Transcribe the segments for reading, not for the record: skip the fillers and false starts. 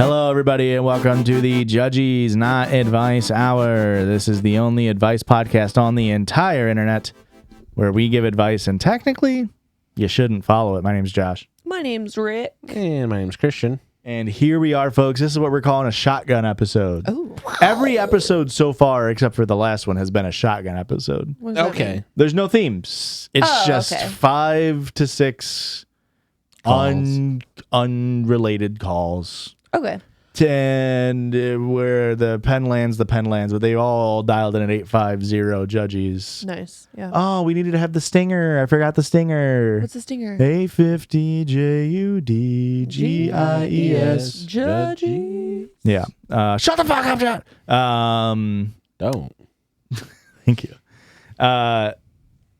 Hello, everybody, and welcome to the Judges Not Advice Hour. This is the only advice podcast on the entire internet where we give advice, and technically, you shouldn't follow it. My name's Josh. My name's Rick. And my name's Christian. And here we are, folks. This is what we're calling a shotgun episode. Oh, wow. Every episode so far, except for the last one, has been a shotgun episode. What does that mean? There's no themes. It's just okay. 5 to 6 unrelated calls. Okay. And where the pen lands, but they all dialed in at 850 Judges. Nice. Yeah. Oh, we needed to have the stinger. I forgot the stinger. What's the stinger? 850 JUDGIES. Judges. Yeah. Shut the fuck up, John. Don't. Thank you. But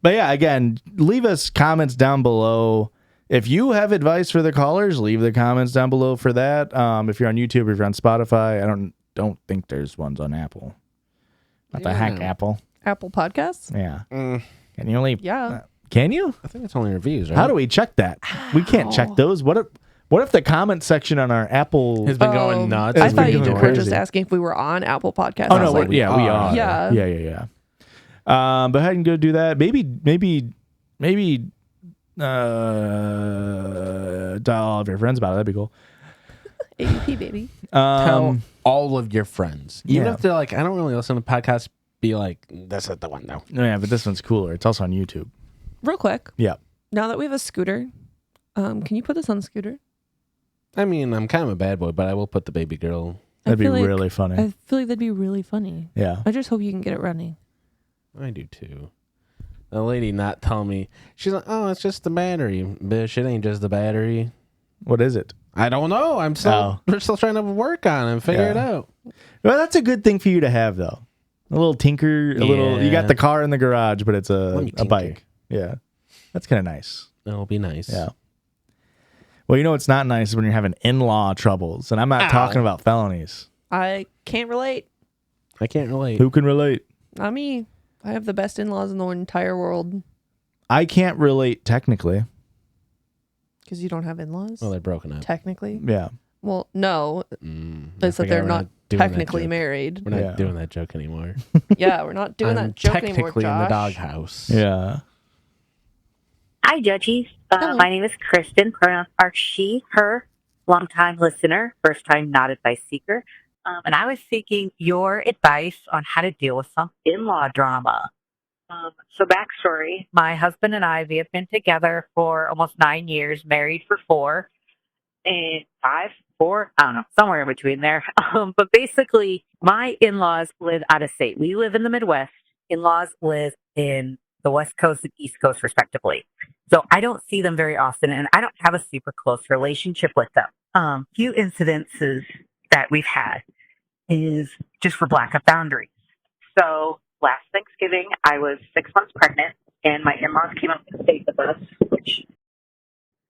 yeah, again, leave us comments down below. If you have advice for the callers, leave the comments down below for that. If you're on YouTube, if you're on Spotify, I don't think there's ones on Apple. What the heck, Apple? Apple Podcasts? Yeah. Can you only? Yeah. Can you? I think it's only reviews, right? How do we check that? We can't check those. What if the comment section on our Apple has been going nuts? I It's thought been you going were just crazy. asking if we were on Apple Podcasts. Oh I no, was like, we are. Yeah. Yeah. But ahead and go do that. Maybe tell all of your friends about it. That'd be cool. AVP, baby. Tell all of your friends. Even Yeah. if they're like, I don't really listen to podcasts, be like, that's not the one, though. Yeah, but this one's cooler. It's also on YouTube. Real quick. Yeah. Now that we have a scooter, can you put this on the scooter? I mean, I'm kind of a bad boy, but I will put the baby girl. That'd be feel like- really funny. I feel like that'd be really funny. Yeah. I just hope you can get it running. I do, too. The lady not telling me. She's like, oh, it's just the battery. Bitch, it ain't just the battery. What is it? I don't know. We're still trying to work on it and figure it out. Well, that's a good thing for you to have, though. A little tinker, you got the car in the garage, but it's Let me a tinker. bike. Yeah. That's kind of nice. It'll be nice. Yeah. Well, you know what's not nice is when you're having in-law troubles, and I'm not talking about felonies. I can't relate. I can't relate. Who can relate? Not me. I have the best in-laws in the entire world. I can't relate technically. Because you don't have in-laws? Well, they're broken up. Technically? Yeah. Well, no. I It's that forgot they're we're not doing that technically joke. married. We're not Yeah. doing that joke anymore. Yeah, we're not doing I'm that joke technically anymore, Josh. in the doghouse. Yeah. Hi, Judges. Hello. My name is Kristen. Pronouns are she, her. Long-time listener, first-time not advice seeker. And I was seeking your advice on how to deal with some in-law drama. So backstory, my husband and I, we have been together for almost 9 years, married for 4, and 5, 4, I don't know, somewhere in between there. But basically, my in-laws live out of state. We live in the Midwest. In-laws live in the West Coast and East Coast, respectively. So I don't see them very often, and I don't have a super close relationship with them. Few incidences that we've had is just for blackout boundaries. So last Thanksgiving, I was 6 months pregnant, and my in-laws came up to stay with us, which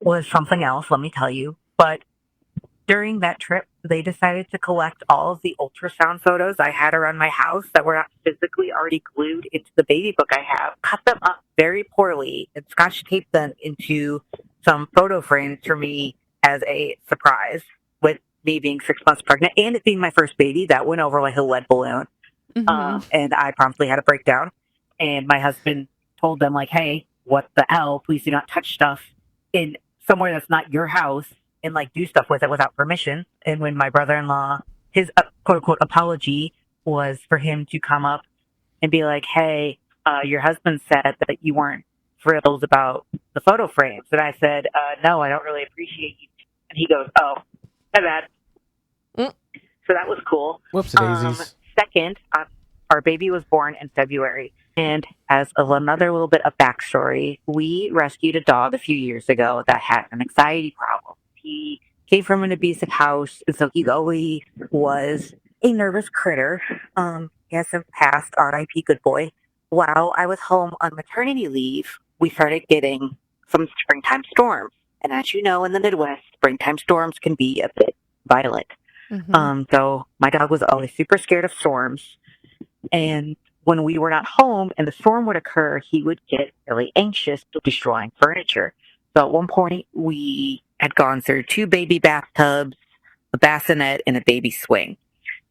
was something else, let me tell you. But during that trip, they decided to collect all of the ultrasound photos I had around my house that were not physically already glued into the baby book I have, cut them up very poorly, and scotch taped them into some photo frames for me as a surprise, with me being 6 months pregnant and it being my first baby. That went over like a lead balloon. Mhm. And I promptly had a breakdown. And my husband told them, like, hey, what the hell? Please do not touch stuff in somewhere that's not your house and, like, do stuff with it without permission. And when my brother-in-law, his quote-unquote apology was for him to come up and be like, hey, your husband said that you weren't thrilled about the photo frames. And I said, no, I don't really appreciate you. And he goes, oh, my bad. So that was cool. Whoops, daisies. Second, our baby was born in February. And as another little bit of backstory, we rescued a dog a few years ago that had an anxiety problem. He came from an abusive house, and so he always was a nervous critter. He has since passed, R.I.P. good boy. While I was home on maternity leave, we started getting some springtime storms. And as you know, in the Midwest, springtime storms can be a bit violent. Mhm. So my dog was always super scared of storms. And when we were not home and the storm would occur, he would get really anxious, destroying furniture. So at one point, we had gone through 2 baby bathtubs, a bassinet, and a baby swing.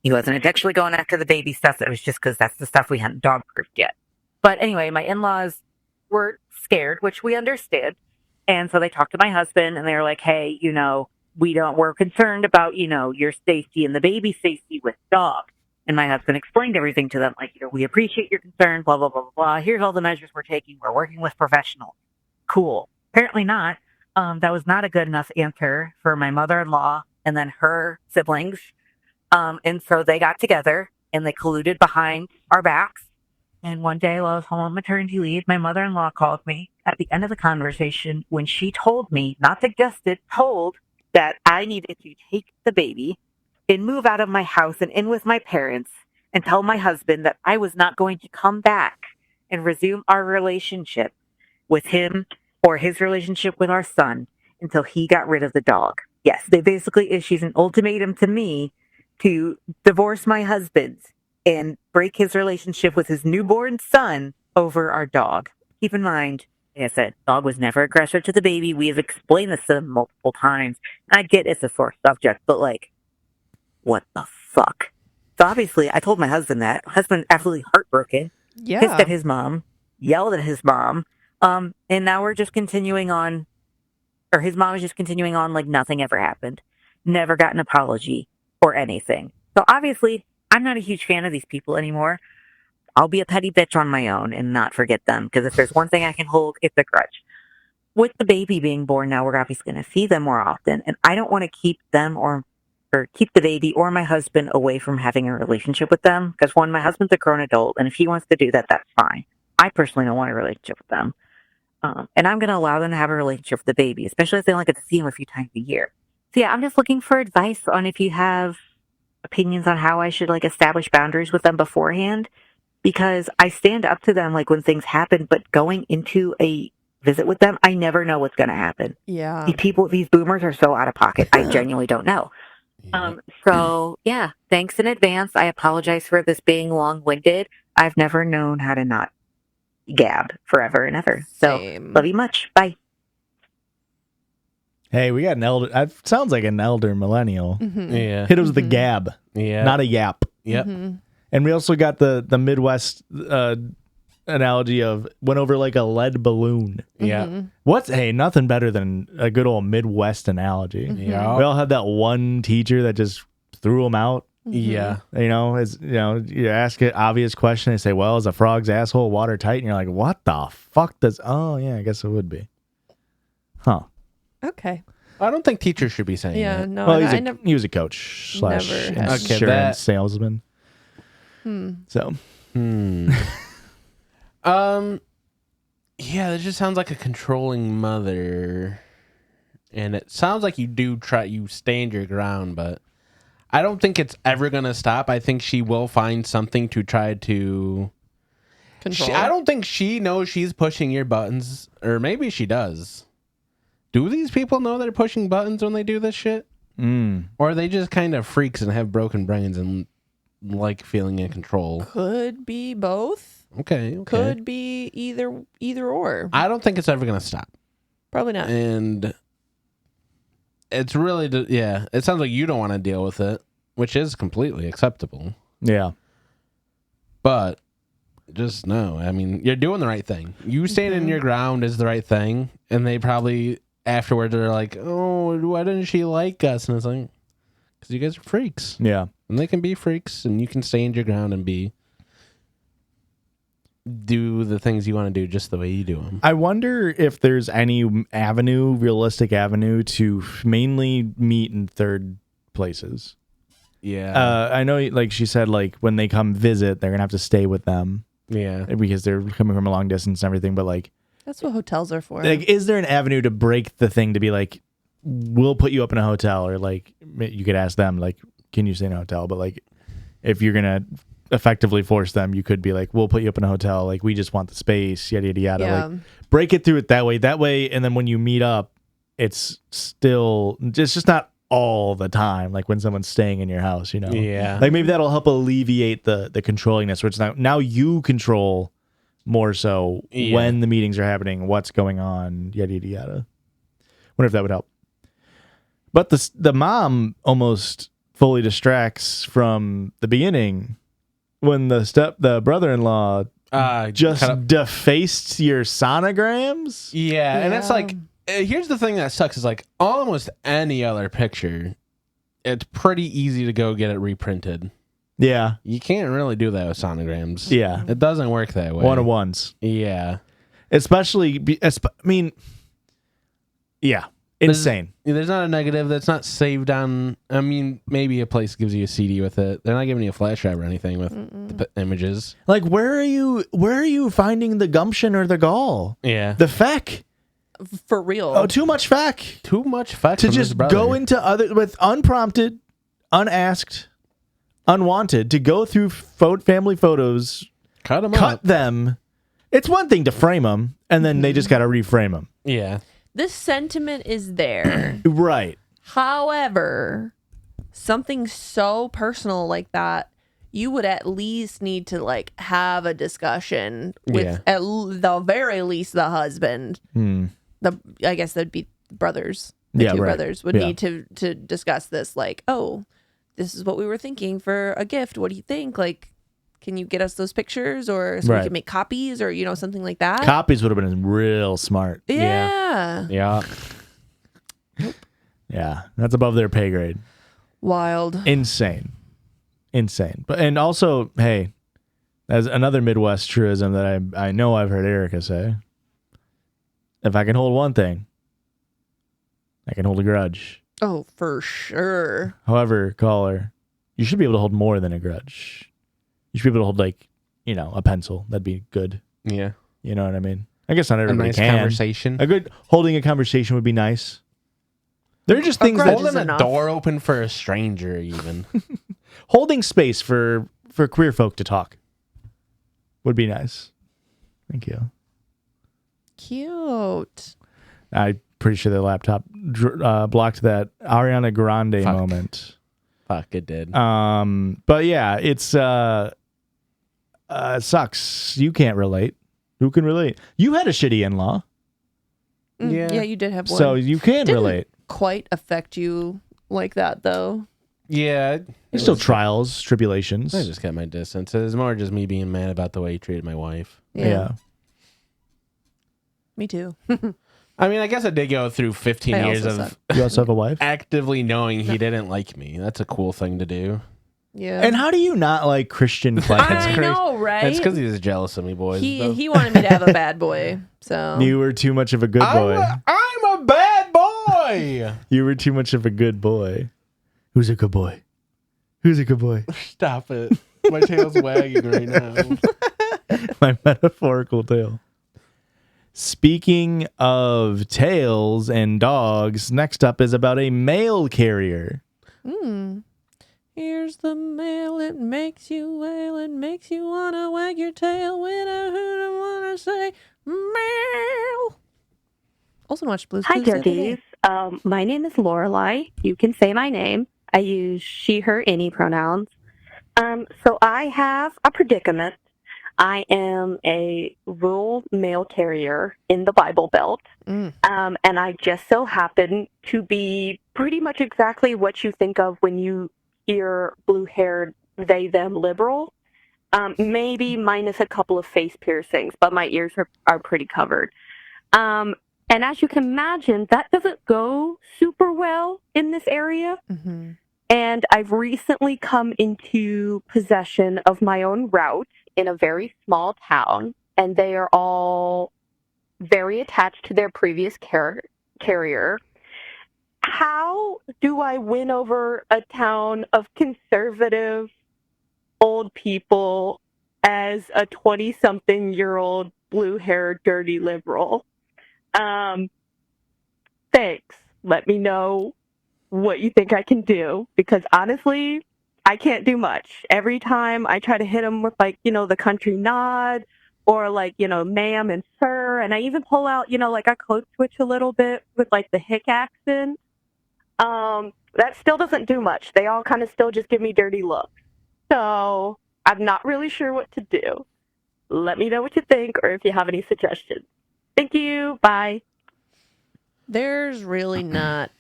He wasn't actually going after the baby stuff. It was just because that's the stuff we hadn't dog proofed yet. But anyway, my in-laws were scared, which we understood. And so they talked to my husband and they were like, hey, we're concerned about, your safety and the baby's safety with dog. And my husband explained everything to them, like, we appreciate your concern, blah, blah, blah, blah, blah. Here's all the measures we're taking. We're working with professionals. Cool. Apparently not. That was not a good enough answer for my mother-in-law and then her siblings. And so they got together and they colluded behind our backs. And one day while I was home on maternity leave, my mother-in-law called me at the end of the conversation when she told me, not suggested, told that I needed to take the baby and move out of my house and in with my parents and tell my husband that I was not going to come back and resume our relationship with him or his relationship with our son until he got rid of the dog. Yes, they basically issued an ultimatum to me to divorce my husband and break his relationship with his newborn son over our dog. Keep in mind, like I said, dog was never aggressive to the baby. We have explained this to them multiple times. And I get it's a sore subject, but what the fuck? So obviously, I told my husband that. My husband absolutely heartbroken, pissed at his mom, yelled at his mom. And now we're just continuing on, or his mom is just continuing on like nothing ever happened. Never got an apology or anything. So obviously, I'm not a huge fan of these people anymore. I'll be a petty bitch on my own and not forget them, because if there's one thing I can hold, it's a grudge. With the baby being born now, we're obviously going to see them more often, and I don't want to keep them or keep the baby or my husband away from having a relationship with them, because one, my husband's a grown adult, and if he wants to do that, that's fine. I personally don't want a relationship with them. And I'm going to allow them to have a relationship with the baby, especially if they only get to see him a few times a year. So yeah, I'm just looking for advice on if you have opinions on how I should establish boundaries with them beforehand, because I stand up to them when things happen, but going into a visit with them, I never know what's going to happen. Yeah. These boomers are so out of pocket. I genuinely don't know. Yeah. So yeah, thanks in advance. I apologize for this being long-winded. I've never known how to not gab forever and ever. So Same. love you much. Bye. Hey, we got an elder. Sounds like an elder millennial. Mm-hmm. Yeah. Hit us with the gab, Yeah. not a yap. Yep. Mm-hmm. And we also got the Midwest analogy of went over like a lead balloon. Yeah. Hey, nothing better than a good old Midwest analogy. Mhm. Yeah. We all had that one teacher that just threw them out. Yeah. You ask an obvious question, they say, well, is a frog's asshole watertight? And you're like, what the fuck oh yeah, I guess it would be. Huh. Okay. I don't think teachers should be saying Yeah. that. No. Well, I he was a coach / Never had- insurance Okay, salesman. So Yeah, that just sounds like a controlling mother. And it sounds like you stand your ground, but I don't think it's ever going to stop. I think she will find something to try to control. I don't think she knows she's pushing your buttons, or maybe she does. Do these people know they're pushing buttons when they do this shit? Or are they just kind of freaks and have broken brains and like feeling in control? Could be both. Okay. Could be either or. I don't think it's ever going to stop. Probably not. And it's really, it sounds like you don't want to deal with it, which is completely acceptable. yeah. But just know, I mean, you're doing the right thing. You standing your ground is the right thing. And they probably afterwards are like, oh, why didn't she like us? And it's like, because you guys are freaks. Yeah. And they can be freaks, and you can stand your ground and do the things you want to do just the way you do them. I wonder if there's any realistic avenue to mainly meet in third places. Yeah. I know, like she said, like when they come visit, they're gonna have to stay with them Yeah. because they're coming from a long distance and everything. But like That's what hotels are for. is there an avenue to break the thing to be like, we'll put you up in a hotel, or like you could ask them, like, can you stay in a hotel? But like, if you're gonna effectively force them, you could be like, we'll put you up in a hotel, like we just want the space, yada yada yada. Yeah. Like break it through it that way, and then when you meet up, it's just not all the time, like when someone's staying in your house, Yeah. like maybe that'll help alleviate the controllingness, which now you control more so when the meetings are happening, what's going on, yada yada yada. Wonder if that would help. But the mom almost fully distracts from the beginning when the brother-in-law just cut up- defaced your sonograms. Yeah, and it's Yeah. like, here's the thing that sucks is like almost any other picture, it's pretty easy to go get it reprinted. Yeah, You can't really do that with sonograms. yeah, It doesn't work that way. one-on-ones. Yeah. Especially, yeah, insane. There's not a negative that's not saved on. I mean, maybe a place gives you a CD with it. They're not giving you a flash drive or anything with the images. Like, where are you finding the gumption or the gall? Yeah. The feck? For real. Oh, too much feck Too much fuck to from his just brother. go into other with unprompted, unasked, unwanted to go through family photos, cut them cut up. them. It's one thing to frame them, and then they just got to reframe them. Yeah. This sentiment is there. Right. However, something so personal like that, you would at least need to like have a discussion with Yeah. at the very least the husband. I guess that'd be brothers. The Yeah, two right. brothers would Yeah. need to discuss this. Like, oh, this is what we were thinking for a gift. What do you think? Like, can you get us those pictures, or so Right. we can make copies, or something like that? Copies would have been real smart. Yeah. Yeah. Yeah, that's above their pay grade. Wild. Insane. But and also, hey, as another Midwest truism that I know I've heard Erica say. If I can hold one thing, I can hold a grudge. Oh, for sure. However, caller, you should be able to hold more than a grudge. You should be able to hold a pencil. That'd be good. Yeah. You know what I mean? I guess not A everybody nice can. conversation. Holding a conversation would be nice. They're just things grudge that is Holding a enough. door open for a stranger, even. holding space for queer folk to talk would be nice. Thank you. Cute. I'm pretty sure the laptop blocked that Ariana Grande Fuck. moment. Fuck, it did. But yeah, it's it sucks. You can't relate. Who can relate? You had a shitty in-law, Yeah, you did have one. so you can Didn't relate. quite affect you like that, though. Yeah. There's still trials, tribulations. I just got my distance. It's more just me being mad about the way he treated my wife. Yeah. Me too. I mean, I guess I did go through 15 I years also of suck. You also have a wife. actively knowing he didn't like me. That's a cool thing to do. Yeah. And how do you not like Christian Clinton? I know, right? It's because he's jealous of me, boys. though. he wanted me to have a bad boy. So You were too much of a good boy. I'm a bad boy. You were too much of a good boy. Who's a good boy? Who's a good boy? Stop it. My tail's wagging right now. My metaphorical tail. Speaking of tails and dogs, next up is about a mail carrier. here's the mail. It makes you wail. It makes you wanna wag your tail when I wanna say meow. Also watched Blue's Hi, Clues the other Dirties. day. My name is Lorelai. You can say my name. I use she, her, any pronouns. So I have a predicament. I am a rural mail carrier in the Bible Belt. And I just so happen to be pretty much exactly what you think of when you hear blue-haired, they, them liberal. Maybe minus a couple of face piercings, but my ears are pretty covered. And as you can imagine, that doesn't go super well in this area. Mhm. And I've recently come into possession of my own route in a very small town, and they are all very attached to their previous carrier. How do I win over a town of conservative old people as a 20-something-year-old blue-haired dirty liberal? Thanks. Let me know what you think I can do, because honestly, I can't do much. Every time I try to hit them with the country nod or ma'am and sir, and I even pull out, I code switch a little bit with the hick accent. That still doesn't do much. They all kind of still just give me dirty looks. So I'm not really sure what to do. Let me know what you think or if you have any suggestions. Thank you. Bye. There's really not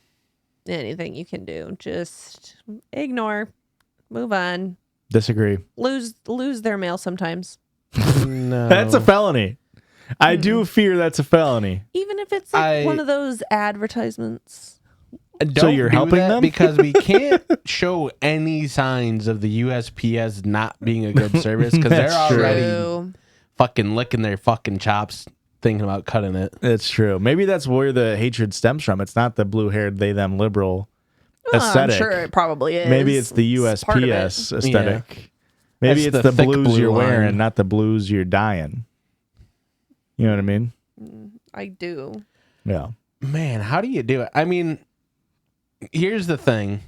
anything you can do. Just ignore, move on, Disagree. lose their mail sometimes. No. That's a felony. I do fear that's a felony. Even if it's like one of those advertisements. Don't you're do helping that them? because we can't show any signs of the USPS not being a good service because they're That's true. already fucking licking their fucking chops thinking about cutting it. It's true. Maybe that's where the hatred stems from. It's not the blue-haired they them liberal aesthetic. I'm sure it probably is. Maybe it's the It's part of it. USPS aesthetic. Yeah. Maybe That's it's the the thick blues blue you're wearing, line. not the blues you're dying. You know what I mean? I do. Yeah. Man, how do you do it? I mean, here's the thing.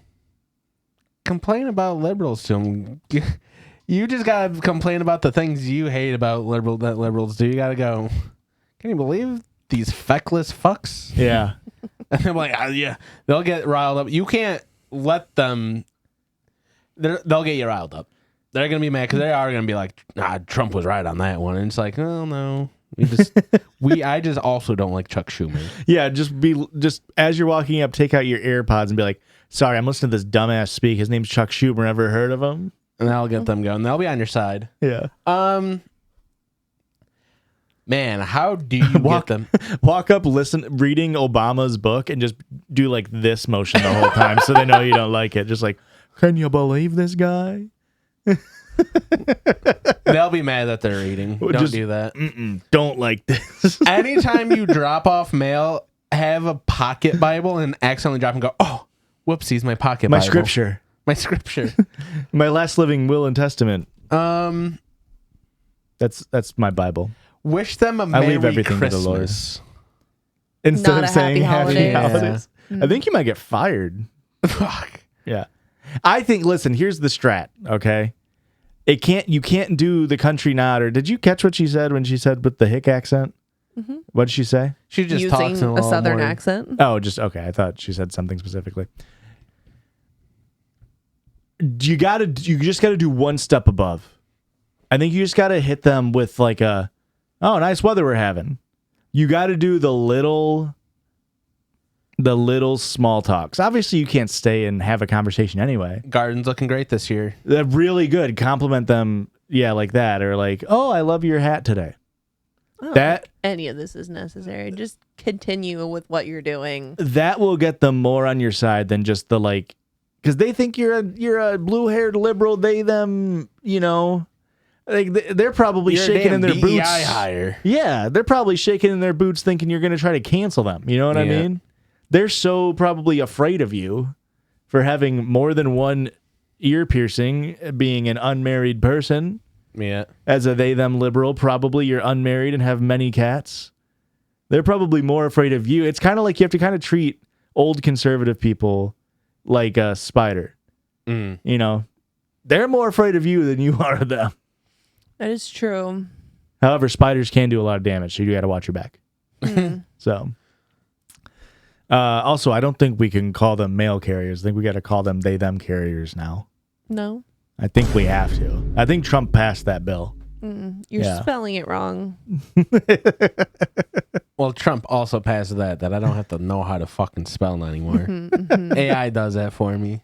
Complain about liberals to them. You just gotta complain about the things you hate about that liberals do. You gotta go, can you believe these feckless fucks? Yeah. And I'm like, yeah, they'll get riled up. You can't let them. They'll get you riled up. They're gonna be mad because they are gonna be like, Trump was right on that one, and it's like, oh no, I just also don't like Chuck Schumer. Yeah, just as you're walking up, take out your AirPods and be like, sorry, I'm listening to this dumbass speak. His name's Chuck Schumer. Ever heard of him? And that'll get them going. They'll be on your side. Yeah. Man, how do you get them? Walk up, reading Obama's book, and just do like this motion the whole time so they know you don't like it. Just like, can you believe this guy? They'll be mad that they're reading. Don't do that. Don't like this. Anytime you drop off mail, have a pocket Bible and accidentally drop and go, oh, whoopsies, my pocket My Bible. scripture. My scripture. My last living will and testament. That's my Bible. Wish them a I Merry leave everything to the Lord. Christmas. Instead Not of a saying happy happy holidays. holidays. I think you might get fired. Fuck. Yeah. I think, listen, here's the strat, okay? You can't do the country nod, or did you catch what she said when she said with the hick accent? Mm-hmm. What did she say? She just talks in Using a a little southern more- accent. Oh, just, okay. I thought she said something specifically. You just gotta do one step above. I think you just gotta hit them with like oh, nice weather we're having. You gotta do the little small talks. Obviously, you can't stay and have a conversation anyway. Garden's looking great this year. They're really good. Compliment them, yeah, like that, or like, oh, I love your hat today. I don't That- think any of this is necessary. Just continue with what you're doing. That will get them more on your side than just the like, because they think you're a blue-haired liberal. They them, you know, like they're probably You're a shaking damn in their DEI boots. hire. Yeah, they're probably shaking in their boots, thinking you're going to try to cancel them. You know what I Yeah. mean? They're so probably afraid of you for having more than one ear piercing, being an unmarried person. Yeah. As a they them liberal, probably you're unmarried and have many cats. They're probably more afraid of you. It's kind of like you have to kind of treat old conservative people like a spider. Mm. You know, they're more afraid of you than you are of them. That is true. However, spiders can do a lot of damage, so you got to watch your back. So, also, I don't think we can call them mail carriers. I think we got to call them they them carriers now. No. I think we have to. I think Trump passed that bill. You're Yeah. spelling it wrong. Well, Trump also passed that I don't have to know how to fucking spell anymore. AI does that for me.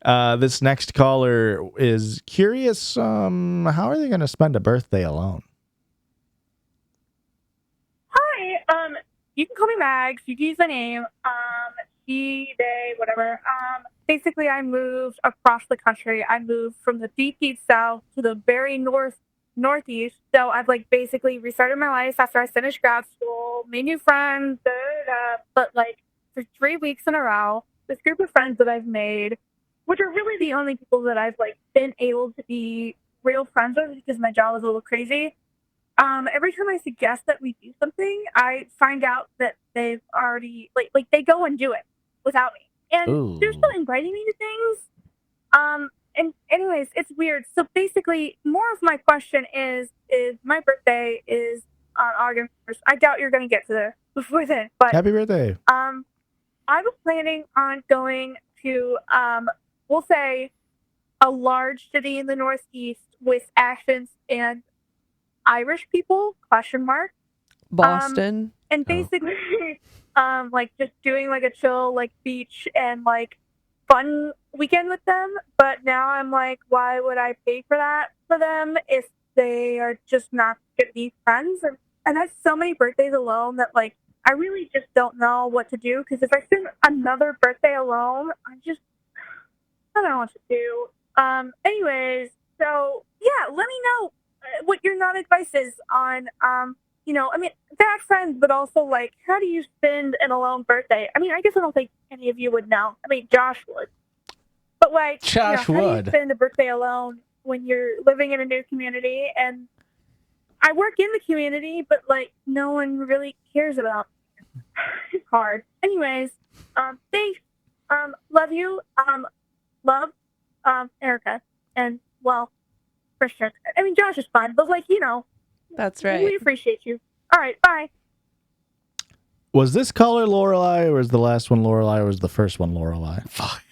This next caller is curious. How are they going to spend a birthday alone? Hi. You can call me Mags. You can use my name. She, they, whatever. Basically, I moved across the country. I moved from the deep south to the very northeast. So I've like basically restarted my life after I finished grad school, made new friends, but like for 3 weeks in a row, this group of friends that I've made, which are really the only people that I've like been able to be real friends with because my job is a little crazy. Every time I suggest that we do something, I find out that they've already like they go and do it without me, and Ooh. they're still inviting me to things. And anyways, it's weird. So basically, more of my question is my birthday is on August 1st. I doubt you're gonna get to there before then, but Happy birthday. I was planning on going to, we'll say, a large city in the Northeast with accents and Irish people, ? Boston. and basically, like just doing like a chill like beach and like fun weekend with them. But now I'm like, why would I pay for that for them if they are just not gonna be friends? And that's so many birthdays alone that like I really just don't know what to do, because if I spend another birthday alone, I don't know what to do. Anyways, so yeah, let me know what your non-advice is on, I mean, bad friends, but also like, how do you spend an alone birthday? I mean, I guess I don't think any of you would know. I mean, Josh would, but like, Josh how do you would. spend a birthday alone when you're living in a new community? And I work in the community, but like, no one really cares about me. It's hard. Anyways, thanks. Love you. Love, Erica, and well, for sure. I mean, Josh is fun, but like, That's we right. appreciate you. All right, bye. Was this caller Lorelai, or was the last one Lorelai, or was the first one Lorelai? Fuck.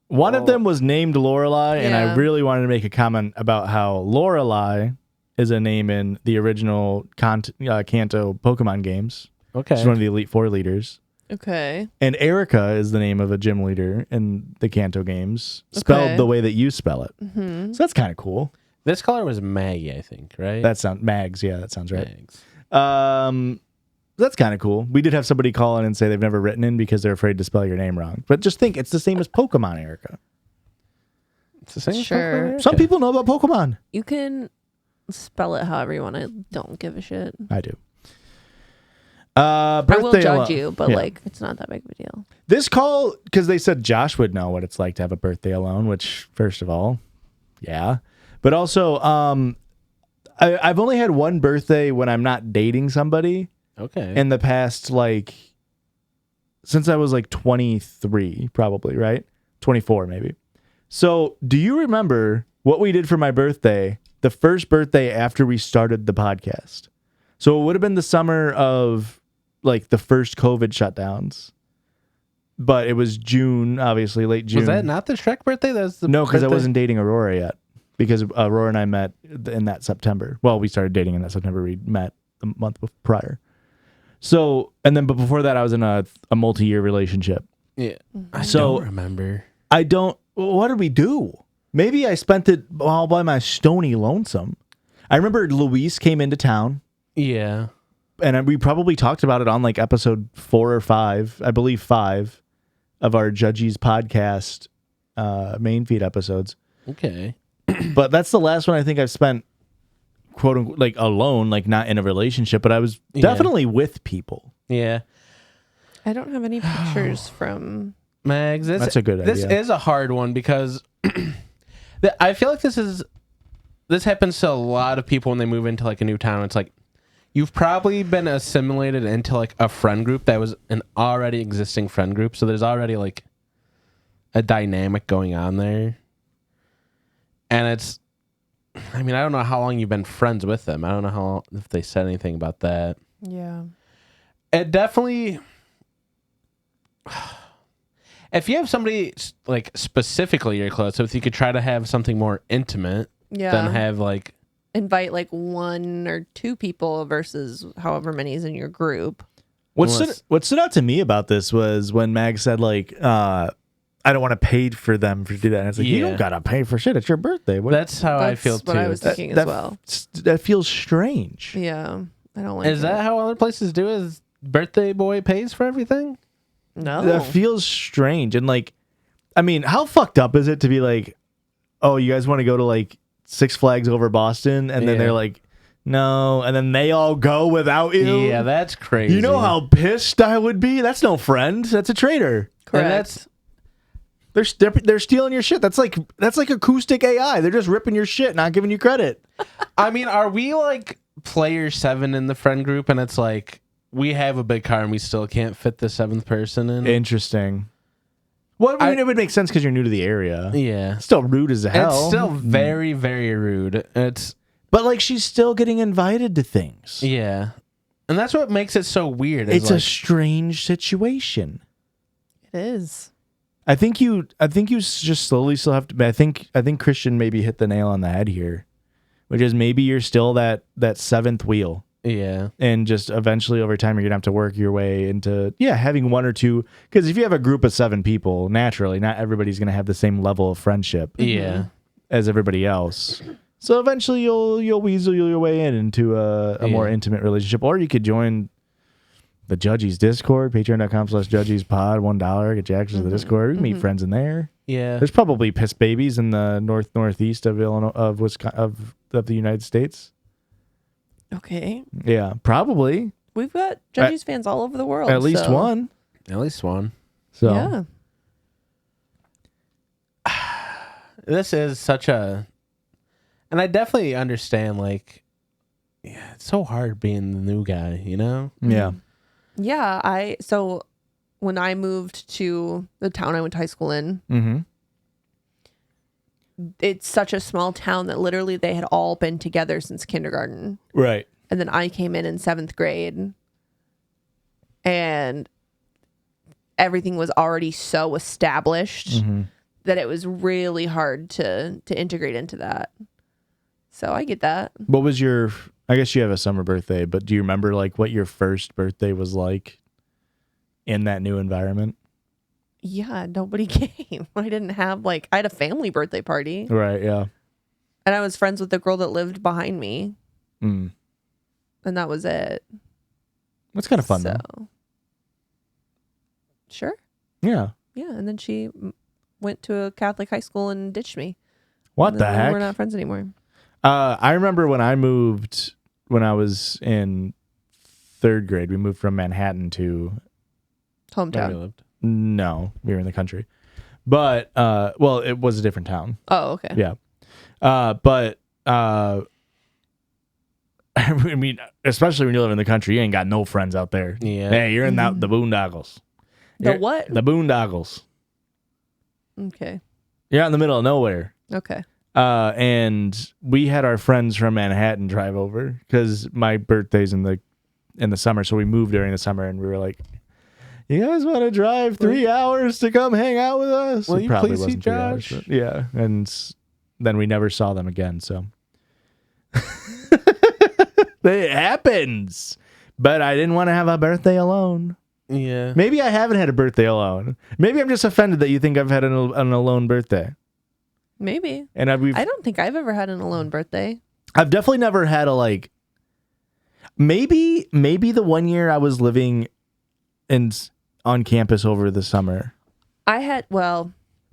One of them was named Lorelai, and I Yeah. really wanted to make a comment about how Lorelai is a name in the original Kanto Pokemon games. Okay. She's one of the Elite Four leaders. Okay. And Erica is the name of a gym leader in the Kanto games, spelled Okay. the way that you spell it. Mm-hmm. So that's kind of cool. This caller was Maggie, I think, right? That sounds Mags. Yeah, that sounds right. Mags. That's kind of cool. We did have somebody call in and say they've never written in because they're afraid to spell your name wrong. But just think, it's the same as Pokemon, Erica. It's the same. Sure. Pokemon? Some people know about Pokemon. You can spell it however you want. I don't give a shit. I do. I will Birthday judge alone. you, but Yeah. like, it's not that big of a deal. This call, because they said Josh would know what it's like to have a birthday alone, which, first of all, yeah. But also, I've only had one birthday when I'm not dating somebody Okay. in the past, like, since I was like 23, probably, right? 24, maybe. So, do you remember what we did for my birthday, the first birthday after we started the podcast? So, it would have been the summer of, like, the first COVID shutdowns. But it was June, obviously, late June. was that not the Shrek birthday? That was the No, because I birthday? wasn't dating Aurora yet. Because Aurora and I met in that September. Well, we started dating in that September. We met the month prior. So, and then, but before that, I was in a multi-year relationship. Yeah. I So- don't remember. What did we do? Maybe I spent it all by my stony lonesome. I remember Luis came into town, Yeah. and we probably talked about it on like episode 4 or 5, I believe 5, of our Judges podcast main feed episodes. Okay. But that's the last one I think I've spent, quote unquote, like alone, like not in a relationship, but I was Yeah. definitely with people. Yeah. I don't have any pictures from. Mags, That's a good This idea. is a hard one because I feel like this happens to a lot of people when they move into like a new town. It's like you've probably been assimilated into like a friend group that was an already existing friend group, so there's already like a dynamic going on there. And it's, I mean, I don't know how long you've been friends with them. I don't know how long, if they said anything about that. Yeah. It definitely, if you have somebody like specifically you're close with, you could try to have something more intimate Yeah. than have like, Invite like 1 or 2 people versus however many is in your group. What Unless- stood out to me about this was when Mag said like, I don't want to pay for them to do that. And it's like, you Yeah. don't gotta pay for shit. It's your birthday. that's how I That's feel too. what I was thinking as well. That feels strange. Yeah. I don't like Is that how other places do it? Is birthday boy pays for everything? No. That feels strange. And like, I mean, how fucked up is it to be like, oh, you guys want to go to like Six Flags over Boston? And then Yeah. they're like, no. And then they all go without you. Yeah, that's crazy. You know how pissed I would be? That's no friend. That's a traitor. Correct. They're stealing your shit. That's like acoustic AI. They're just ripping your shit, not giving you credit. I mean, are we like player 7 in the friend group and it's like we have a big car and we still can't fit the 7th person in? Interesting. Well, I mean, it would make sense because you're new to the area. Yeah. Still rude as hell. It's still very, very rude. But like, she's still getting invited to things. Yeah. And that's what makes it so weird. It's a like, strange situation. It is. I think you just slowly still have to. I think Christian maybe hit the nail on the head here, which is maybe you're still that 7th wheel. Yeah. And just eventually over time, you're going to have to work your way into, having one or two. Because if you have a group of 7 people, naturally, not everybody's going to have the same level of friendship Yeah. as everybody else. So eventually you'll weasel your way into a more intimate relationship. Or you could join the Judgies Discord, patreon.com/judgiespod, $1, get you access to the Discord. We can meet friends in there. Yeah. There's probably piss babies in the northeast of Illinois, of Wisconsin, of the United States. Okay. Yeah, probably. We've got Judges fans all over the world. At least so- one. At least one. So Yeah. This is such a, and I definitely understand. Like, it's so hard being the new guy. You know. yeah. Yeah. So when I moved to the town I went to high school in, Mm-hmm. it's such a small town that literally they had all been together since kindergarten. Right. And then I came in 7th grade and everything was already so established that it was really hard to integrate into that. So I get that. What was your? I guess you have a summer birthday, but do you remember like what your first birthday was like in that new environment? Yeah, nobody came. I didn't have I had a family birthday party Right. Yeah. and I was friends with the girl that lived behind me Mm. and that was it. That's kind of fun So, though. sure. Yeah. Yeah, and then she went to a Catholic high school and ditched me. What And the then heck? We're not friends anymore. I remember when I moved when I was in 3rd grade. We moved from Manhattan to Where we Hometown. lived. no, we were in the country, but well, it was a different town. Oh, okay. Yeah. But I mean, especially when you live in the country, you ain't got no friends out there. Yeah. Hey, you're in the boondoggles. The You're- what? The boondoggles. Okay. You're out in the middle of nowhere. Okay. And we had our friends from Manhattan drive over because my birthday's in the summer, so we moved during the summer, and we were like, "You guys want to drive 3 hours to come hang out with us?" Will It you probably please see wasn't 3 hours, Josh? but yeah, and then we never saw them again. So it happens. But I didn't want to have a birthday alone. Yeah. Maybe I haven't had a birthday alone. Maybe I'm just offended that you think I've had an alone birthday. Maybe. And I don't think I've ever had an alone birthday. I've definitely never had a maybe the one year I was living on campus over the summer.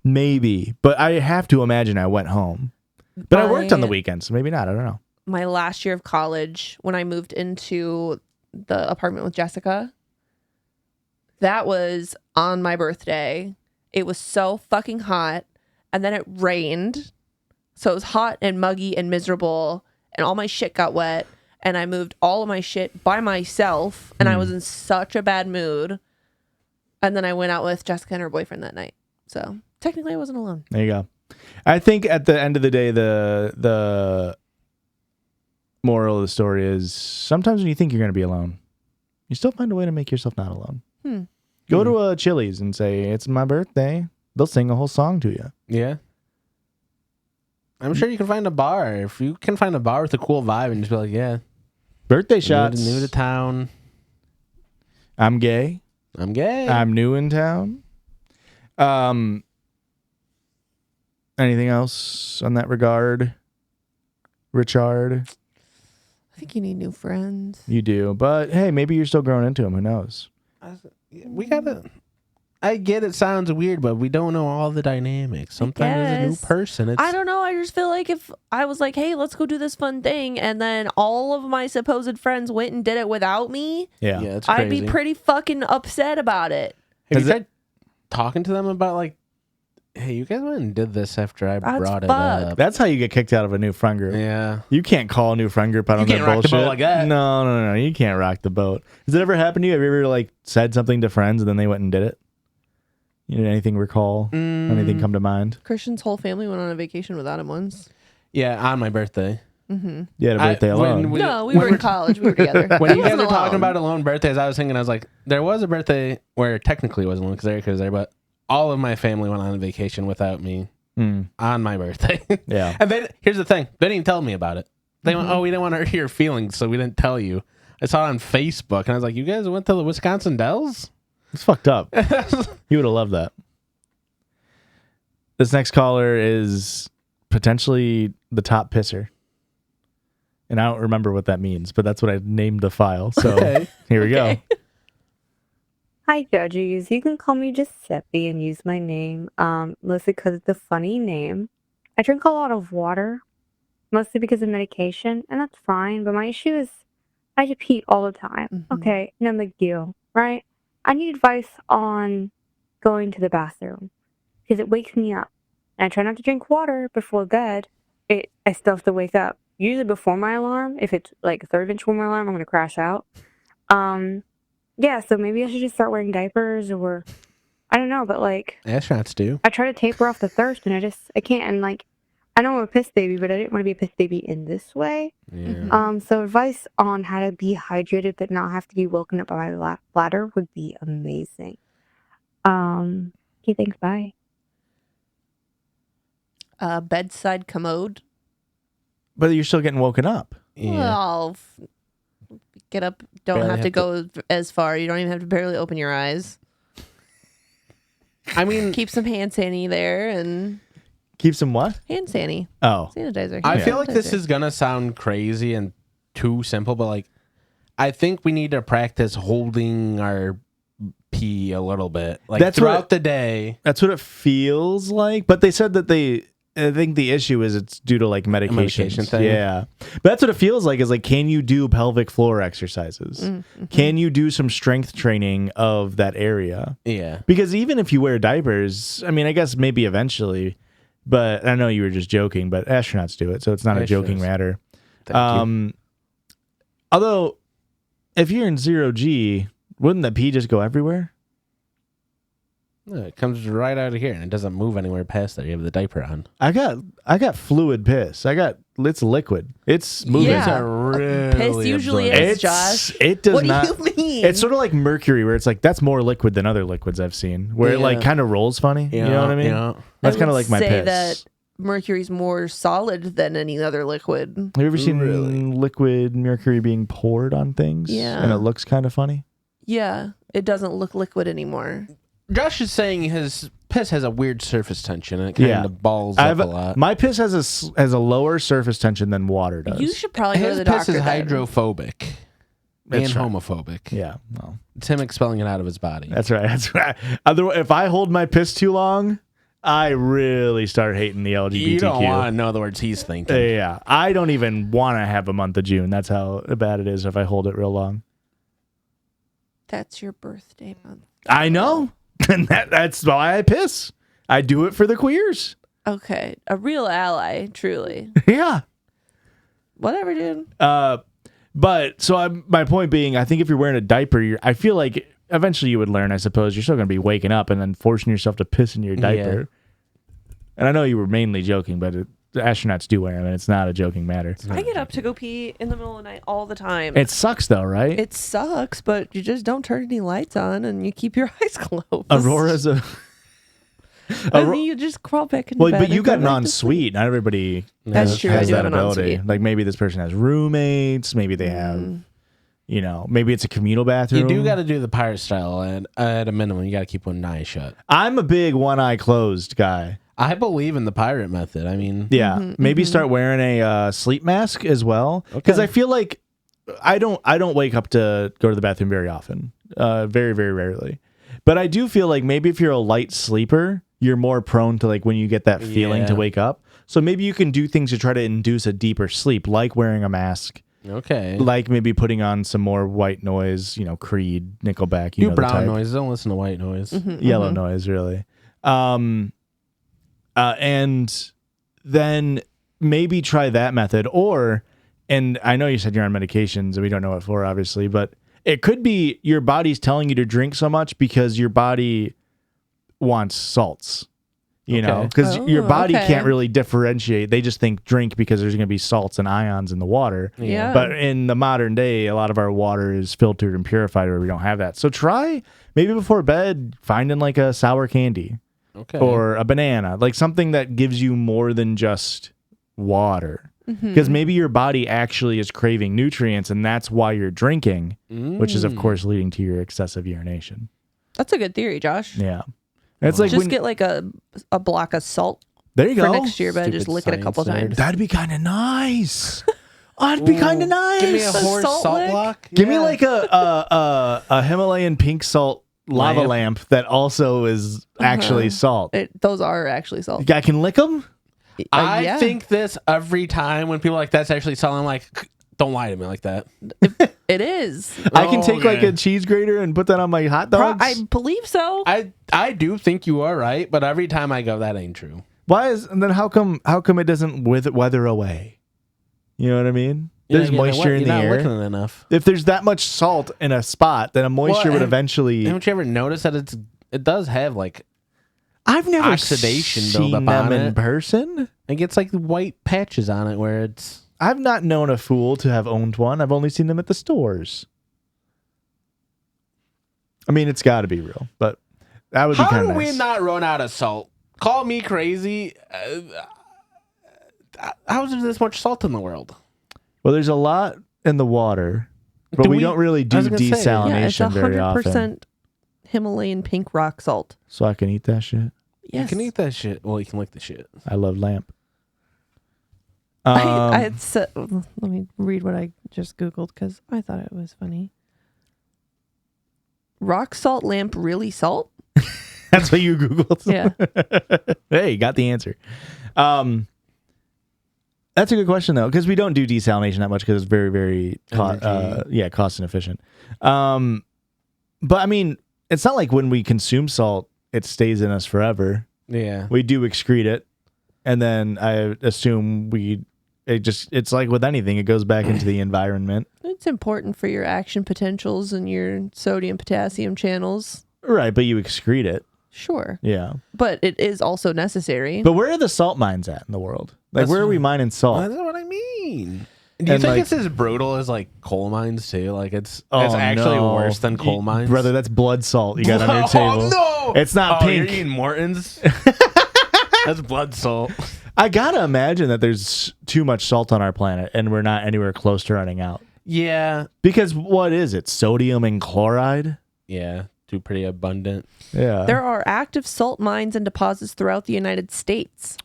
Maybe, but I have to imagine I went home. But I worked on the weekends, so maybe not. I don't know. My last year of college, when I moved into the apartment with Jessica, that was on my birthday. It was so fucking hot. And then it rained. So it was hot and muggy and miserable. And all my shit got wet. And I moved all of my shit by myself. And I was in such a bad mood. And then I went out with Jessica and her boyfriend that night. So technically I wasn't alone. There you go. I think at the end of the day, the moral of the story is sometimes when you think you're going to be alone, you still find a way to make yourself not alone. Go to a Chili's and say, "It's my birthday." They'll sing a whole song to you. Yeah. I'm sure you can find a bar. If you can find a bar with a cool vibe and just be like, yeah. Birthday shots. New to town. I'm gay. I'm gay. I'm new in town. Anything else on that regard, Richard? I think you need new friends. You do, but hey, maybe you're still growing into them. Who knows? We gotta. I get it sounds weird, but we don't know all the dynamics. Sometimes as a new guess. person, it's I don't know. I just feel like if I was like, hey, let's go do this fun thing. And then all of my supposed friends went and did it without me. Yeah. yeah, it's crazy. I'd be pretty fucking upset about it. Have Is you it- tried talking to them about like, hey, you guys went and did this after I That's brought it fucked. up? That's how you get kicked out of a new friend group. Yeah. You can't call a new friend group out on can't their rock the bullshit boat like that. No. You can't rock the boat. Has it ever happened to you? Have you ever like said something to friends and then they went and did it? You know, anything recall? Anything come to mind? Christian's whole family went on a vacation without him once. Yeah, on my birthday. You had a birthday alone. No, we were in college. We were together. When He you guys wasn't were talking alone. about alone birthdays, I was thinking, I was like, there was a birthday where technically it wasn't alone because Erica was there, but all of my family went on a vacation without me on my birthday. Yeah. And then here's the thing: they didn't even tell me about it. They went, "Oh, we didn't want to hurt your feelings, so we didn't tell you." I saw it on Facebook, and I was like, "You guys went to the Wisconsin Dells?" It's fucked up. You would have loved that. This next caller is potentially the top pisser. And I don't remember what that means, but that's what I named the file. So here we go. Hi, judges. You can call me Giuseppe and use my name, mostly because it's a funny name. I drink a lot of water, mostly because of medication, and that's fine. But my issue is I just pee all the time. Mm-hmm. Okay, no big deal, right? I need advice on going to the bathroom because it wakes me up. And I try not to drink water before bed. I still have to wake up. Usually before my alarm. If it's like a third inch before my alarm, I'm going to crash out. Yeah, so maybe I should just start wearing diapers or I don't know, but like Astronauts do. I try to taper off the thirst and I can't. And like I know I'm a piss baby, but I didn't want to be a piss baby in this way. Yeah. So advice on how to be hydrated but not have to be woken up by my bladder would be amazing. Okay, thanks. Bye. Bedside commode. But you're still getting woken up. Yeah. Well, get up. Don't Barely have to have go as far. You don't even have to barely open your eyes. I mean, Keep some hand sanitizer there and Keep some what? hand sanitizer. Oh. Sanitizer. I hand feel like this sanitizer. is gonna sound crazy and too simple, but like, I think we need to practice holding our pee a little bit, like That's what throughout the day. That's what it feels like. But they said that I think the issue is it's due to like medications. medication thing. Yeah. But that's what it feels like is like, can you do pelvic floor exercises? Mm-hmm. Can you do some strength training of that area? Yeah. Because even if you wear diapers, I mean, I guess maybe eventually, but I know you were just joking, but astronauts do it. So it's not a joking Astronauts. matter. Thank you. Although if you're in 0G, wouldn't the pee just go everywhere? No, it comes right out of here and it doesn't move anywhere past there. You have the diaper on. I got fluid piss. It's liquid. It's moving. Yeah. These are really Piss usually absorbent. is, Josh. It does What not. do you mean? It's sort of like mercury, where it's like that's more liquid than other liquids I've seen, where it like Yeah. kind of rolls funny. You know what I mean? Yeah. That's I kind of would like my say piss. that mercury's more solid than any other liquid. Have you ever seen Really? liquid mercury being poured on things? Yeah. And it looks kind of funny. Yeah, it doesn't look liquid anymore. Josh is saying his piss has a weird surface tension and it kind of balls up a lot. My piss has a lower surface tension than water does. You should probably go to His the piss doctor. is then. hydrophobic and That's right. homophobic. Yeah. Well, It's him expelling it out of his body. that's right. That's right. Otherwise, if I hold my piss too long, I really start hating the LGBTQ. You don't want to know the words he's thinking. Yeah. I don't even want to have a month of June. That's how bad it is if I hold it real long. That's your birthday month. I know. And that's why I piss. I do it for the queers. Okay, a real ally, truly. Yeah. Whatever, dude. But so my point being, I think if you're wearing a diaper, I feel like eventually you would learn, I suppose, you're still going to be waking up and then forcing yourself to piss in your diaper. Yeah. And I know you were mainly joking, but the astronauts do wear them, and it's not a joking matter. I get up to go pee in the middle of the night all the time. It sucks, though, right? It sucks, but you just don't turn any lights on and you keep your eyes closed. Aurora's a... And then you just crawl back in Well, bed. but you and got go an back to ensuite. Not everybody That's true. I has do that have an ability. ensuite. Like maybe this person has roommates. Maybe they have, maybe it's a communal bathroom. You do got to do the pirate style, and at a minimum, you got to keep one eye shut. I'm a big one eye closed guy. I believe in the pirate method. I mean, Yeah, maybe start wearing a sleep mask as well, because Okay. I feel like I don't wake up to go to the bathroom very often, very very rarely. But I do feel like maybe if you're a light sleeper, you're more prone to like when you get that feeling to Yeah. wake up. So maybe you can do things to try to induce a deeper sleep, like wearing a mask, okay. like maybe putting on some more white noise, Creed, Nickelback, do the brown type. noise. Don't listen to white noise. Yellow noise, really. And then maybe try that method, and I know you said you're on medications and we don't know what for, obviously, but it could be your body's telling you to drink so much because your body wants salts, Okay. because your Oh, body okay. can't really differentiate. They just think drink because there's going to be salts and ions in the water. Yeah. But in the modern day, a lot of our water is filtered and purified where we don't have that. So try maybe before bed finding like a sour candy Okay. or a banana, like something that gives you more than just water. Because maybe your body actually is craving nutrients, and that's why you're drinking, which is, of course, leading to your excessive urination. That's a good theory, Josh. Yeah. It's like just get like a block of salt there you for go. next year, but just lick it a couple times. That'd be kind of nice. That'd be kind of nice. Give me a horse salt block. Give me like a Himalayan pink salt lava lamp that also is actually salt. Those are actually salt. I can lick them? I think this every time when people are like, that's actually salt. I'm like, don't lie to me like that. It is. I can take like a cheese grater and put that on my hot dogs? I believe so. I do think you are right, but every time I go, that ain't true. And then how come it doesn't weather away? You know what I mean? There's moisture in the air. You're not looking at enough. If there's that much salt in a spot, then a moisture would eventually. Haven't you ever noticed that it does have like I've never oxidation seen buildup them on in it. person. It gets like white patches on it where it's. I've not known a fool to have owned one. I've only seen them at the stores. I mean, it's got to be real, but that would be kind of How do nice. we not run out of salt? Call me crazy. How is there this much salt in the world? Well, there's a lot in the water, but we don't really do desalination Yeah, it's very often. 100% Himalayan pink rock salt. So I can eat that shit. Yes. You can eat that shit. Well, you can lick the shit. I love lamp. I had said, let me read what I just Googled because I thought it was funny. Rock salt lamp really salt? That's what you Googled? Yeah. Hey, got the answer. That's a good question, though, because we don't do desalination that much because it's very, very cost inefficient. But, I mean, it's not like when we consume salt, it stays in us forever. Yeah. We do excrete it, and then I assume it's like with anything, it goes back into the environment. It's important for your action potentials and your sodium potassium channels. Right, but you excrete it. Sure. Yeah. But it is also necessary. But where are the salt mines at in the world? Like, where are we mining salt? That's what I mean. Do you think it's as brutal as like coal mines too? Like it's actually worse than coal mines, brother. That's blood salt you got on your table. Oh no, it's not pink. You're eating Morton's. That's blood salt. I gotta imagine that there's too much salt on our planet, and we're not anywhere close to running out. Yeah, because what is it? Sodium and chloride. Yeah, too pretty abundant. Yeah, there are active salt mines and deposits throughout the United States.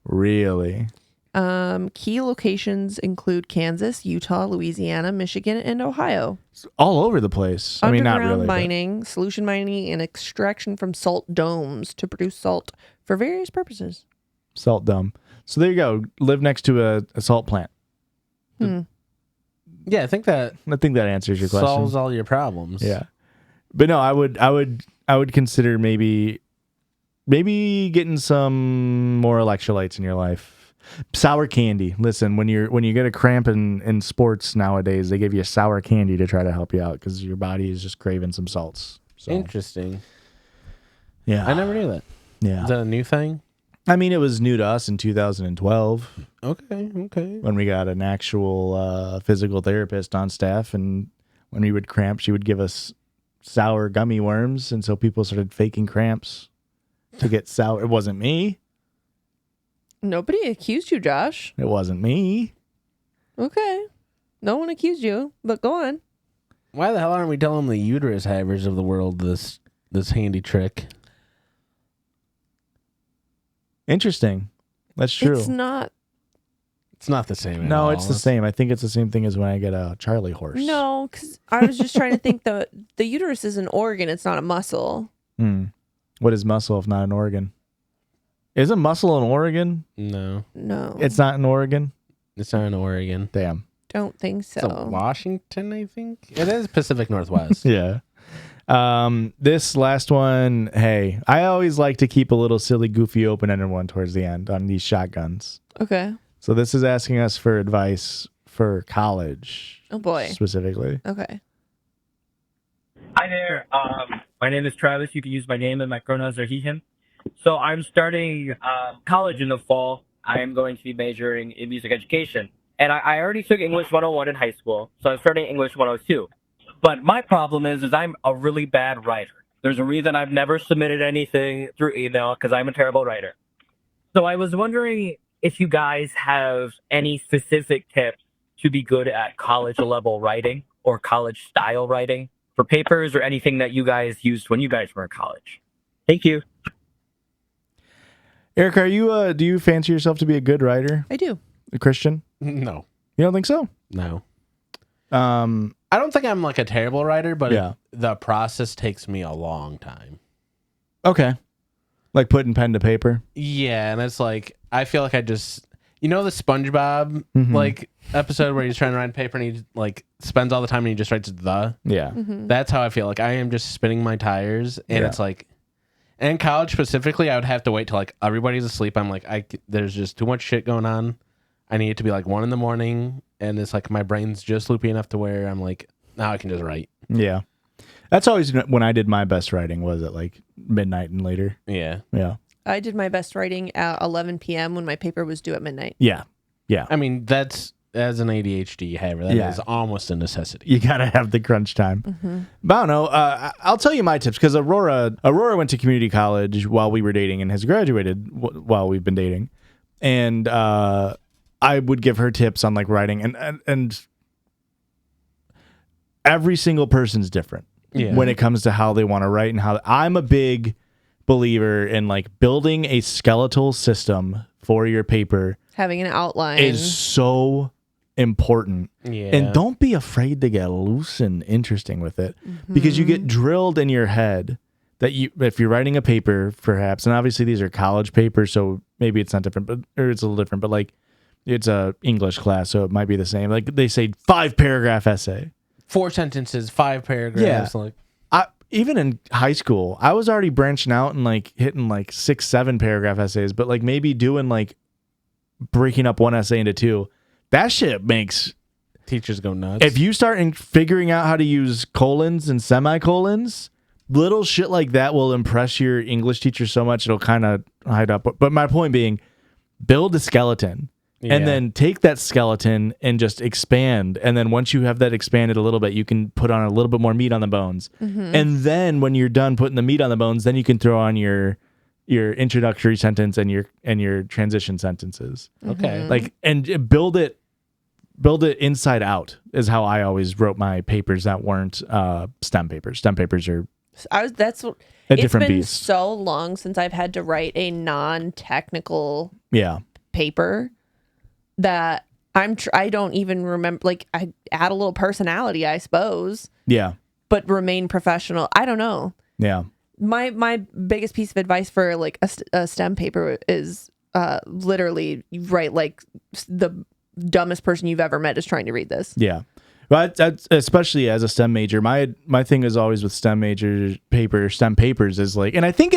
Really? Key locations include Kansas, Utah, Louisiana, Michigan, and Ohio. It's all over the place. I mean, not really. Underground mining, solution mining, and extraction from salt domes to produce salt for various purposes. Salt dome. So there you go. Live next to a salt plant. Yeah, I think that answers your question. Solves all your problems. Yeah, but no, I would consider maybe getting some more electrolytes in your life. Sour candy. Listen, when you get a cramp in sports nowadays, they give you sour candy to try to help you out because your body is just craving some salts. So. Interesting. Yeah, I never knew that. Yeah, is that a new thing? I mean, it was new to us in 2012. Okay. When we got an actual physical therapist on staff, and when we would cramp, she would give us sour gummy worms, and so people started faking cramps to get sour. It wasn't me. Nobody accused you, Josh. It wasn't me. Okay. No one accused you, but go on. Why the hell aren't we telling the uterus havers of the world this handy trick? Interesting. That's true. It's not the same at No, all. it's the same. I think it's the same thing as when I get a Charlie horse. No, because I was just trying to think the uterus is an organ. It's not a muscle. What is muscle if not an organ? Isn't muscle an organ? No. It's not an organ? It's not in Oregon. Damn. Don't think so. It's Washington, I think. It is Pacific Northwest. Yeah. This last one, hey, I always like to keep a little silly, goofy, open-ended one towards the end on these shotguns. Okay. So this is asking us for advice for college. Oh, boy. Specifically. Okay. Hi there. My name is Travis. You can use my name and my pronouns are he, him. So I'm starting college in the fall. I am going to be majoring in music education. And I already took English 101 in high school, so I'm starting English 102. But my problem is I'm a really bad writer. There's a reason I've never submitted anything through email, because I'm a terrible writer. So I was wondering if you guys have any specific tips to be good at college level writing or college style writing for papers or anything that you guys used when you guys were in college. Thank you. Eric, are you do you fancy yourself to be a good writer? I do. A Christian? No. You don't think so? No. Um, I don't think I'm like a terrible writer, but Yeah. the process takes me a long time. okay. Like putting pen to paper. Yeah, and it's like I feel like I just the SpongeBob Mhm. like episode where he's trying to write paper and he like spends all the time and he just writes the. Yeah. That's how I feel. Like I am just spinning my tires, and Yeah. it's like, in college specifically, I would have to wait till like everybody's asleep. I'm like, there's just too much shit going on. I need it to be like 1 a.m, and it's like my brain's just loopy enough to where I'm like, now I can just write. Yeah. That's always when I did my best writing was at like midnight and later. Yeah. Yeah. I did my best writing at 11 p.m. when my paper was due at midnight. Yeah. Yeah. I mean, that's as an ADHD haver, that is Yeah. almost a necessity. You gotta have the crunch time. But I don't know. I'll tell you my tips because Aurora went to community college while we were dating and has graduated while we've been dating, and I would give her tips on like writing and every single person's different Yeah. when it comes to how they want to write and how I'm a big believer in like building a skeletal system for your paper Having an outline. is so important. Yeah. And don't be afraid to get loose and interesting with it because you get drilled in your head that if you're writing a paper, perhaps, and obviously these are college papers, so maybe it's not different, or it's a little different, but like it's a English class, so it might be the same. Like they say 5-paragraph essay. 4 sentences, 5 paragraphs. Yeah. Like, Even in high school, I was already branching out and like hitting like 6-7-paragraph essays, but like maybe doing like breaking up one essay into 2. That shit makes teachers go nuts. if you start figuring out how to use colons and semicolons, little shit like that will impress your English teacher so much it'll kind of hide up. But my point being, build a skeleton and then take that skeleton and just expand. And then once you have that expanded a little bit, you can put on a little bit more meat on the bones. And then when you're done putting the meat on the bones, then you can throw on your introductory sentence and your transition sentences. Okay. Like, and build it inside out is how I always wrote my papers that weren't STEM papers. STEM papers are That's a it's different been beast. so long since I've had to write a non-technical Yeah. paper that I don't even remember. Like I add a little personality, I suppose, Yeah. but remain professional. I don't know. Yeah. My biggest piece of advice for like a STEM paper is literally write like the dumbest person you've ever met is trying to read this. Yeah. Well, that's especially as a STEM major. My thing is always with STEM papers is like, and I think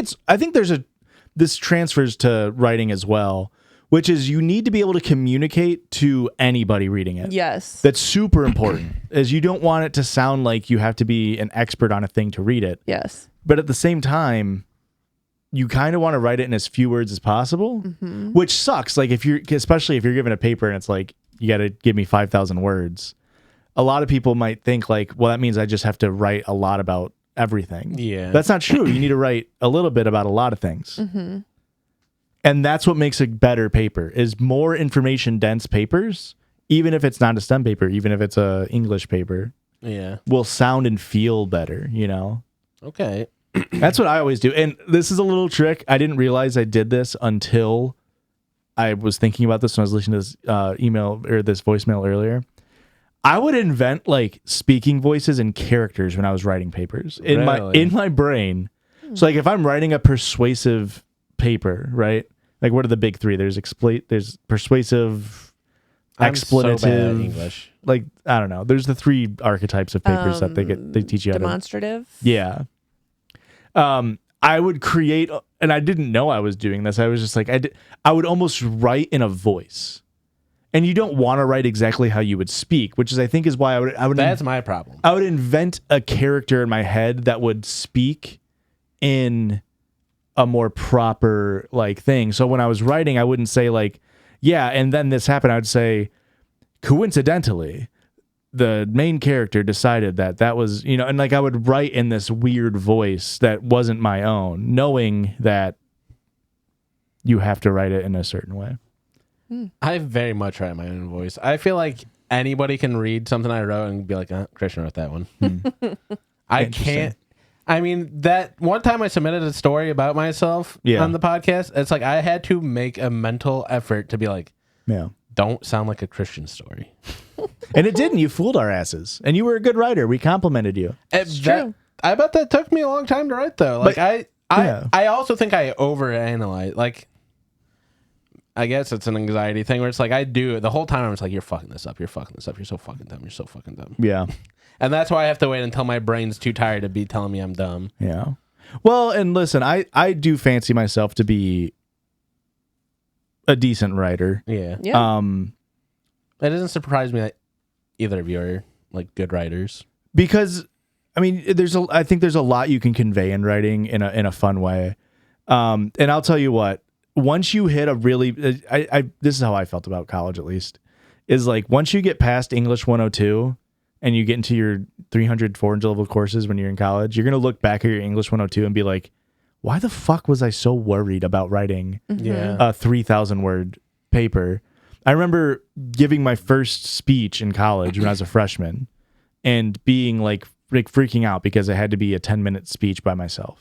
this transfers to writing as well, which is you need to be able to communicate to anybody reading it. Yes. That's super important, is you don't want it to sound like you have to be an expert on a thing to read it. Yes. But at the same time, you kind of want to write it in as few words as possible, which sucks. Like especially if you're given a paper and it's like, you got to give me 5,000 words. A lot of people might think like, well, that means I just have to write a lot about everything. Yeah. That's not true. You need to write a little bit about a lot of things. And that's what makes a better paper is more information dense papers, even if it's not a STEM paper, even if it's a English paper, Yeah. will sound and feel better, you know? Okay. That's what I always do. And this is a little trick. I didn't realize I did this until I was thinking about this when I was listening to this email or this voicemail earlier. I would invent like speaking voices and characters when I was writing papers in my brain. So like if I'm writing a persuasive paper, right? Like what are the big 3? There's persuasive, expletive, so bad at English. like I don't know. There's the 3 archetypes of papers that they teach you how to. Demonstrative. Yeah. I would create, and I didn't know I was doing this. I was just like, I would almost write in a voice, and you don't want to write exactly how you would speak, which is I think is why I would. That's my problem. I would invent a character in my head that would speak in a more proper like thing. So when I was writing, I wouldn't say like, yeah, and then this happened. I would say, coincidentally, the main character decided that was, you know, and like I would write in this weird voice that wasn't my own, knowing that you have to write it in a certain way. I very much write my own voice. I feel like anybody can read something I wrote and be like, Christian wrote that one. I can't. I mean, that one time I submitted a story about myself on the podcast, it's like I had to make a mental effort to be like, don't sound like a Christian story. And it didn't. You fooled our asses. And you were a good writer. We complimented you. It's true. I bet that took me a long time to write, though. Like, I also think I overanalyze. Like, I guess it's an anxiety thing where it's like I do it the whole time. I'm just like, you're fucking this up. You're fucking this up. You're so fucking dumb. You're so fucking dumb. Yeah. And that's why I have to wait until my brain's too tired to be telling me I'm dumb. Yeah. Well, and listen, I do fancy myself to be a decent writer. Yeah. It doesn't surprise me that either of you are like good writers. Because I mean, I think there's a lot you can convey in writing in a fun way. And I'll tell you what, once you hit a really, this is how I felt about college, at least, is like once you get past English 102 and you get into your 300, 400 level courses when you're in college, you're going to look back at your English 102 and be like, why the fuck was I so worried about writing a 3,000 word paper? I remember giving my first speech in college when I was a freshman and being like freaking out because it had to be a 10-minute speech by myself.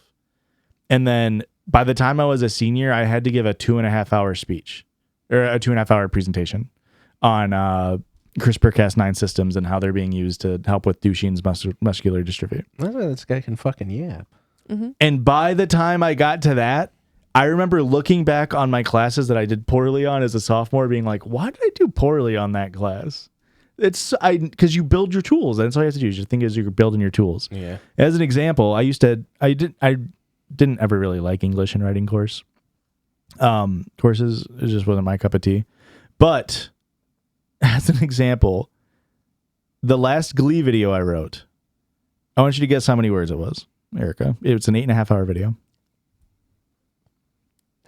And then by the time I was a senior, I had to give a 2.5-hour speech or a 2.5-hour presentation on CRISPR-Cas9 systems and how they're being used to help with Duchenne's muscular dystrophy. That's why this guy can fucking yap. And by the time I got to that, I remember looking back on my classes that I did poorly on as a sophomore, being like, why did I do poorly on that class? It's because you build your tools. That's all you have to do. You think is you're building your tools. Yeah. As an example, I didn't ever really like English and writing courses. It just wasn't my cup of tea. But as an example, the last Glee video I wrote, I want you to guess how many words it was, Erica. It's an 8.5-hour video.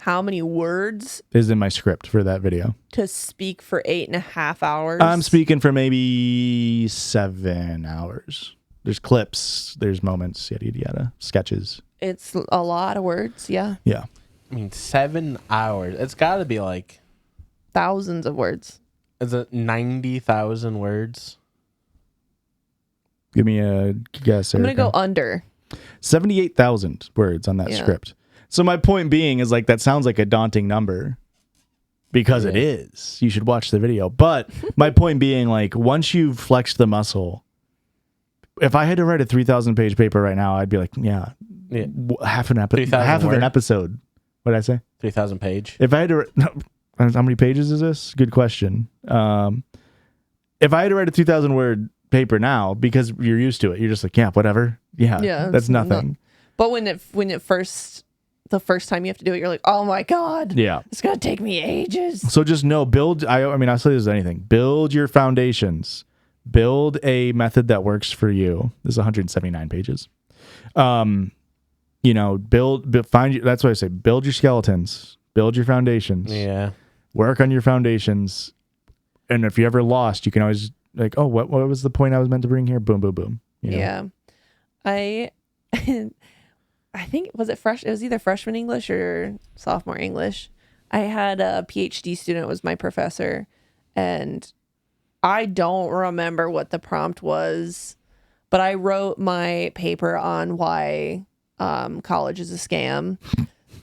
How many words is in my script for that video to speak for 8.5 hours? I'm speaking for maybe 7 hours. There's clips, there's moments, yada, yada, yada, sketches. It's a lot of words. Yeah. Yeah. I mean, 7 hours. It's got to be like thousands of words. Is it 90,000 words? Give me a guess. I'm going to go under 78,000 words on that script. So my point being is like that sounds like a daunting number because it is. You should watch the video. But my point being like once you've flexed the muscle, if I had to write a 3,000 page paper right now, I'd be like, half of an episode. What did I say? 3,000 page. If I had to, how many pages is this? Good question. If I had to write a 3,000 word paper now, because you're used to it, you're just like, whatever. Yeah, that's nothing. But when it first, the first time you have to do it, you're like, oh my God. Yeah. It's going to take me ages. So just know, I mean, I'll say this as anything. Build your foundations. Build a method that works for you. This is 179 pages. Find that's what I say. Build your skeletons. Build your foundations. Yeah. Work on your foundations. And if you're ever lost, you can always like, oh, what was the point I was meant to bring here? Boom, boom, boom. Yeah. I think it was either freshman English or sophomore English. I had a PhD student was my professor, and I don't remember what the prompt was, but I wrote my paper on why college is a scam.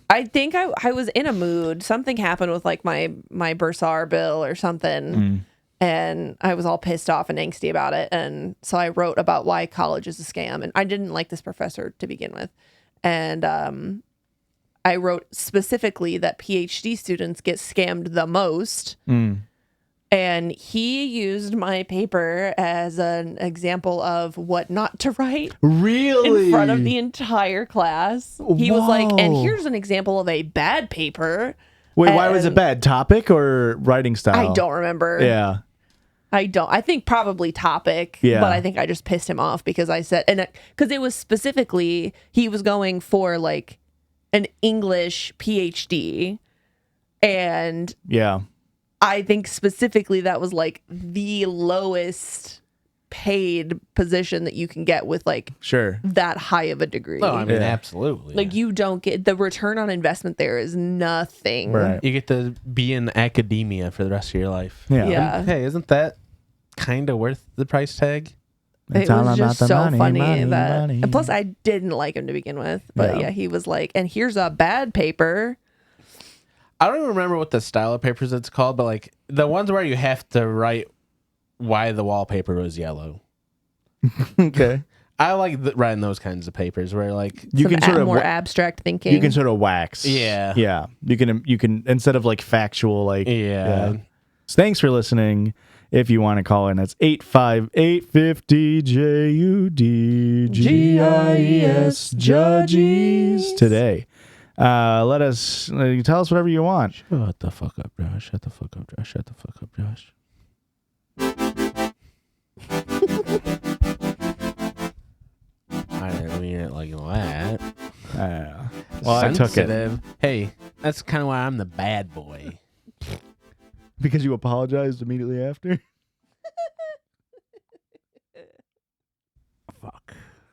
I think I was in a mood. Something happened with like my bursar bill or something. And I was all pissed off and angsty about it. And so I wrote about why college is a scam. And I didn't like this professor to begin with. And I wrote specifically that PhD students get scammed the most. And he used my paper as an example of what not to write. Really? In front of the entire class. He was like, and here's an example of a bad paper. Wait, why was it bad? Topic or writing style? I don't remember. Yeah. I think probably topic, but I think I just pissed him off because I said, and because it was specifically, he was going for like an English PhD. And I think specifically that was like the lowest paid position that you can get with like Sure. that high of a degree. No, I mean, Yeah. absolutely. Like you don't get the return on investment there is nothing. Right. you get to be in academia for the rest of your life. Yeah. Yeah. And, hey, isn't that kind of worth the price tag? It's it all was about just the so money, funny money, that, money. and plus I didn't like him to begin with, but Yeah. yeah, he was like, and here's a bad paper. I don't even remember what the style of papers it's called, but like the ones where you have to write why the wallpaper was yellow. Okay. I like writing those kinds of papers where like You Some can sort of more abstract thinking. you can sort of wax. Yeah. Yeah. You can instead of like factual like yeah. So thanks for listening. If you want to call in, it's 858-50-JUDGIES Judges today. Let us tell us whatever you want. Shut the fuck up, Josh. Shut the fuck up, Josh. Shut the fuck up, Josh. I didn't mean it like that. Well, I took it Sensitive. Hey, that's kind of why I'm the bad boy. because you apologized immediately after.